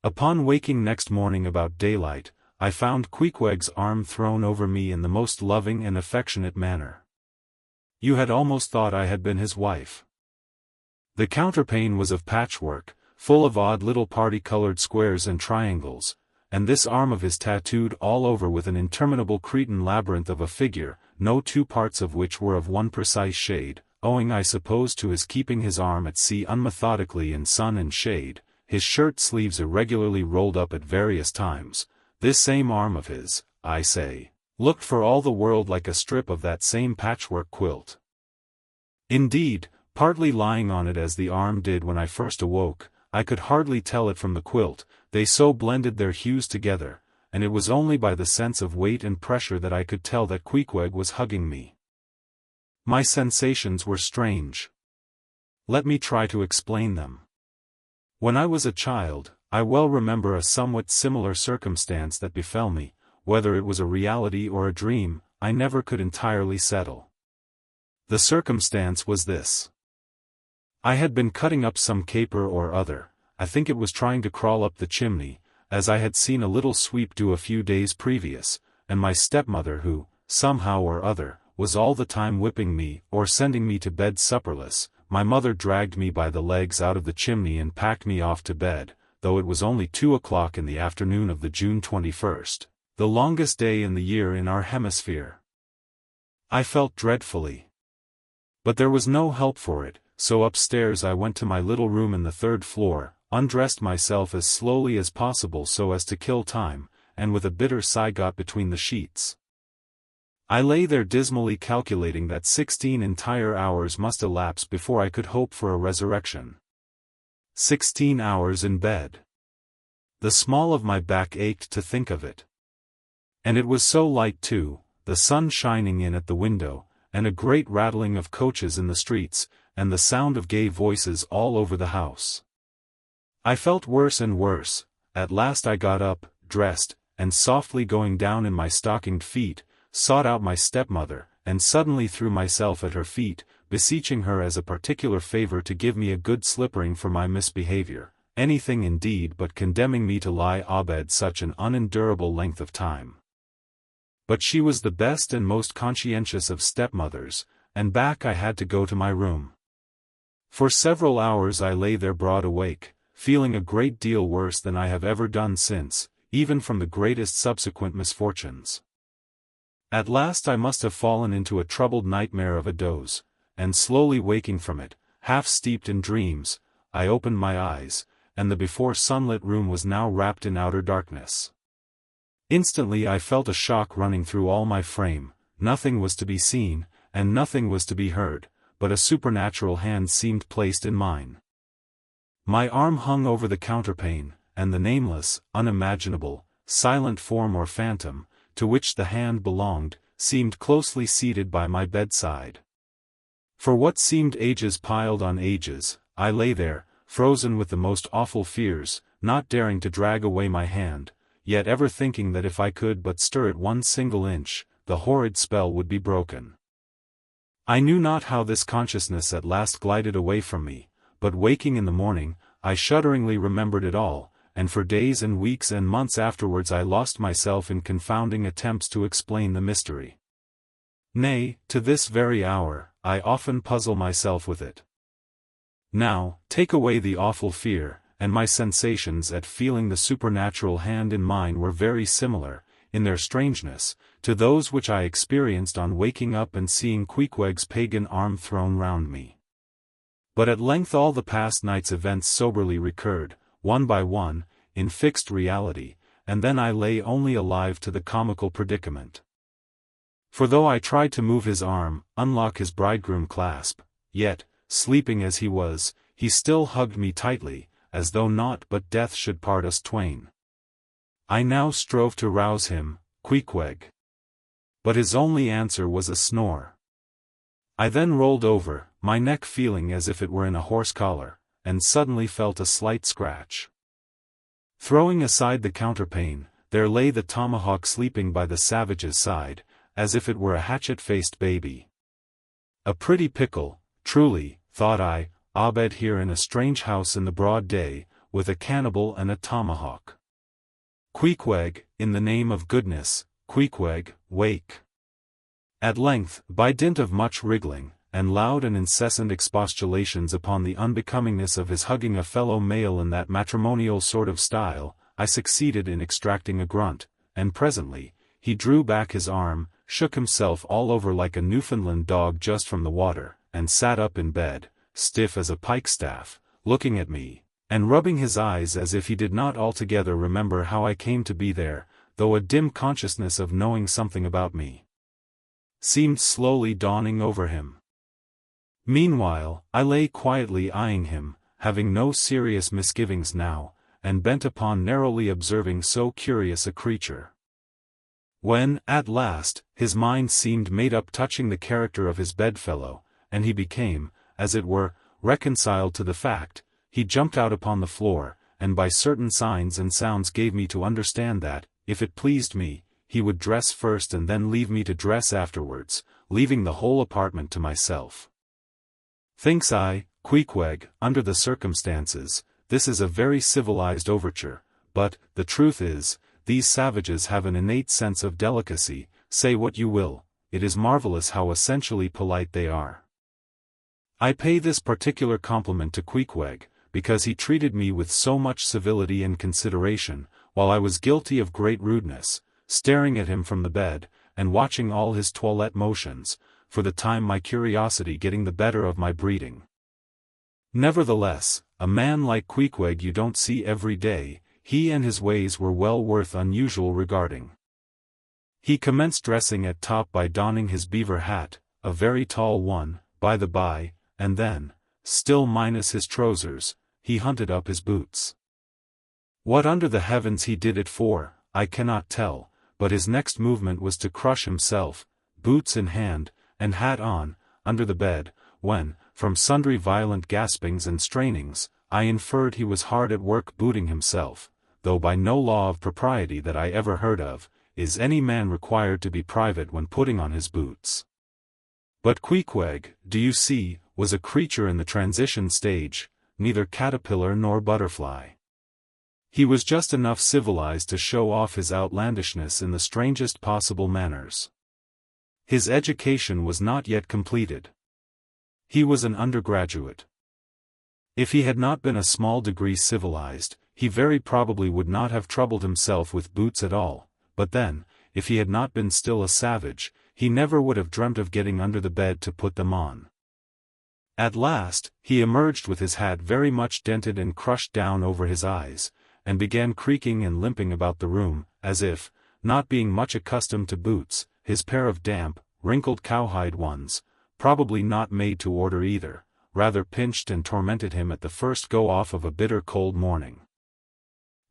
Upon waking next morning about daylight, I found Queequeg's arm thrown over me in the most loving and affectionate manner. You had almost thought I had been his wife. The counterpane was of patchwork, full of odd little party-colored squares and triangles, and this arm of his tattooed all over with an interminable Cretan labyrinth of a figure, no two parts of which were of one precise shade, owing I suppose to his keeping his arm at sea unmethodically in sun and shade, his shirt sleeves irregularly rolled up at various times. This same arm of his, I say, looked for all the world like a strip of that same patchwork quilt. Indeed, partly lying on it as the arm did when I first awoke, I could hardly tell it from the quilt, they so blended their hues together, and it was only by the sense of weight and pressure that I could tell that Queequeg was hugging me. My sensations were strange. Let me try to explain them. When I was a child, I well remember a somewhat similar circumstance that befell me. Whether it was a reality or a dream, I never could entirely settle. The circumstance was this. I had been cutting up some caper or other, I think it was trying to crawl up the chimney, as I had seen a little sweep do a few days previous, and my stepmother who, somehow or other, was all the time whipping me or sending me to bed supperless, my mother dragged me by the legs out of the chimney and packed me off to bed, though it was only 2 o'clock in the afternoon of the June 21st, the longest day in the year in our hemisphere. I felt dreadfully. But there was no help for it, so upstairs I went to my little room in the 3rd floor, undressed myself as slowly as possible so as to kill time, and with a bitter sigh got between the sheets. I lay there dismally calculating that 16 entire hours must elapse before I could hope for a resurrection. 16 hours in bed. The small of my back ached to think of it. And it was so light too, the sun shining in at the window, and a great rattling of coaches in the streets, and the sound of gay voices all over the house. I felt worse and worse. At last I got up, dressed, and softly going down in my stockinged feet, sought out my stepmother, and suddenly threw myself at her feet, beseeching her as a particular favor to give me a good slippering for my misbehavior, anything indeed but condemning me to lie abed such an unendurable length of time. But she was the best and most conscientious of stepmothers, and back I had to go to my room. For several hours I lay there broad awake, feeling a great deal worse than I have ever done since, even from the greatest subsequent misfortunes. At last I must have fallen into a troubled nightmare of a doze, and slowly waking from it, half steeped in dreams, I opened my eyes, and the before sunlit room was now wrapped in outer darkness. Instantly I felt a shock running through all my frame. Nothing was to be seen, and nothing was to be heard, but a supernatural hand seemed placed in mine. My arm hung over the counterpane, and the nameless, unimaginable, silent form or phantom, to which the hand belonged, seemed closely seated by my bedside. For what seemed ages piled on ages, I lay there, frozen with the most awful fears, not daring to drag away my hand, yet ever thinking that if I could but stir it 1 single inch, the horrid spell would be broken. I knew not how this consciousness at last glided away from me, but waking in the morning, I shudderingly remembered it all, and for days and weeks and months afterwards I lost myself in confounding attempts to explain the mystery. Nay, to this very hour, I often puzzle myself with it. Now, take away the awful fear, and my sensations at feeling the supernatural hand in mine were very similar, in their strangeness, to those which I experienced on waking up and seeing Queequeg's pagan arm thrown round me. But at length all the past night's events soberly recurred, one by one, in fixed reality, and then I lay only alive to the comical predicament. For though I tried to move his arm, unlock his bridegroom clasp, yet, sleeping as he was, he still hugged me tightly, as though naught but death should part us twain. I now strove to rouse him, Queequeg. But his only answer was a snore. I then rolled over, my neck feeling as if it were in a horse collar, and suddenly felt a slight scratch. Throwing aside the counterpane, there lay the tomahawk sleeping by the savage's side, as if it were a hatchet-faced baby. A pretty pickle, truly, thought I, abed here in a strange house in the broad day, with a cannibal and a tomahawk. Queequeg, in the name of goodness, Queequeg, wake. At length, by dint of much wriggling, and loud and incessant expostulations upon the unbecomingness of his hugging a fellow male in that matrimonial sort of style, I succeeded in extracting a grunt, and presently, he drew back his arm, shook himself all over like a Newfoundland dog just from the water, and sat up in bed, stiff as a pikestaff, looking at me, and rubbing his eyes as if he did not altogether remember how I came to be there, though a dim consciousness of knowing something about me seemed slowly dawning over him. Meanwhile, I lay quietly eyeing him, having no serious misgivings now, and bent upon narrowly observing so curious a creature. When, at last, his mind seemed made up touching the character of his bedfellow, and he became, as it were, reconciled to the fact, he jumped out upon the floor, and by certain signs and sounds gave me to understand that, if it pleased me, he would dress first and then leave me to dress afterwards, leaving the whole apartment to myself. Thinks I, Queequeg, under the circumstances, this is a very civilized overture, but, the truth is, these savages have an innate sense of delicacy, say what you will, it is marvelous how essentially polite they are. I pay this particular compliment to Queequeg, because he treated me with so much civility and consideration, while I was guilty of great rudeness, staring at him from the bed, and watching all his toilette motions, for the time my curiosity getting the better of my breeding. Nevertheless, a man like Queequeg you don't see every day, he and his ways were well worth unusual regarding. He commenced dressing at top by donning his beaver hat, a very tall one, by the by, and then, still minus his trousers, he hunted up his boots. What under the heavens he did it for, I cannot tell, but his next movement was to crush himself, boots in hand, and hat on, under the bed, when, from sundry violent gaspings and strainings, I inferred he was hard at work booting himself, though by no law of propriety that I ever heard of, is any man required to be private when putting on his boots. But Queequeg, do you see, was a creature in the transition stage, neither caterpillar nor butterfly. He was just enough civilized to show off his outlandishness in the strangest possible manners. His education was not yet completed. He was an undergraduate. If he had not been a small degree civilized, he very probably would not have troubled himself with boots at all, but then, if he had not been still a savage, he never would have dreamt of getting under the bed to put them on. At last, he emerged with his hat very much dented and crushed down over his eyes, and began creaking and limping about the room, as if, not being much accustomed to boots, his pair of damp, wrinkled cowhide ones, probably not made to order either, rather pinched and tormented him at the first go-off of a bitter cold morning.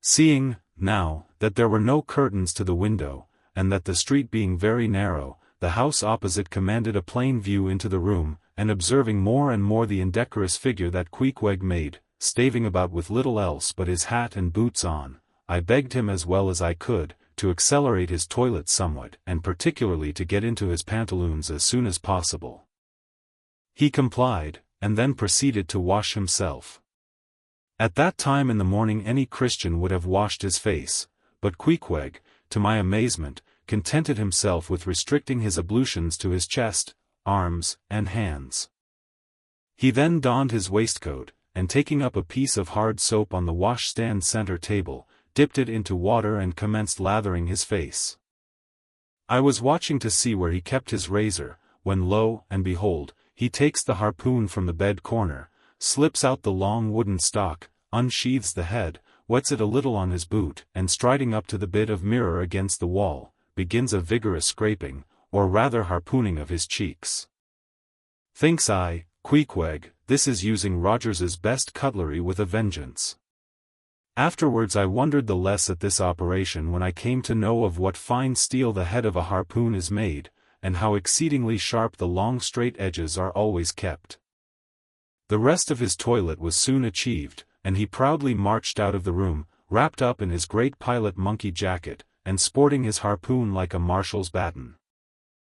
Seeing, now, that there were no curtains to the window, and that the street being very narrow, the house opposite commanded a plain view into the room, and observing more and more the indecorous figure that Queequeg made, staving about with little else but his hat and boots on, I begged him as well as I could, to accelerate his toilet somewhat, and particularly to get into his pantaloons as soon as possible. He complied, and then proceeded to wash himself. At that time in the morning any Christian would have washed his face, but Queequeg, to my amazement, contented himself with restricting his ablutions to his chest, arms, and hands. He then donned his waistcoat, and taking up a piece of hard soap on the washstand center table, dipped it into water and commenced lathering his face. I was watching to see where he kept his razor, when lo and behold, he takes the harpoon from the bed corner, slips out the long wooden stock, unsheathes the head, wets it a little on his boot, and striding up to the bit of mirror against the wall, begins a vigorous scraping, or rather harpooning of his cheeks. Thinks I, Queequeg, this is using Rogers's best cutlery with a vengeance. Afterwards I wondered the less at this operation when I came to know of what fine steel the head of a harpoon is made, and how exceedingly sharp the long straight edges are always kept. The rest of his toilet was soon achieved, and he proudly marched out of the room, wrapped up in his great pilot monkey jacket, and sporting his harpoon like a marshal's baton.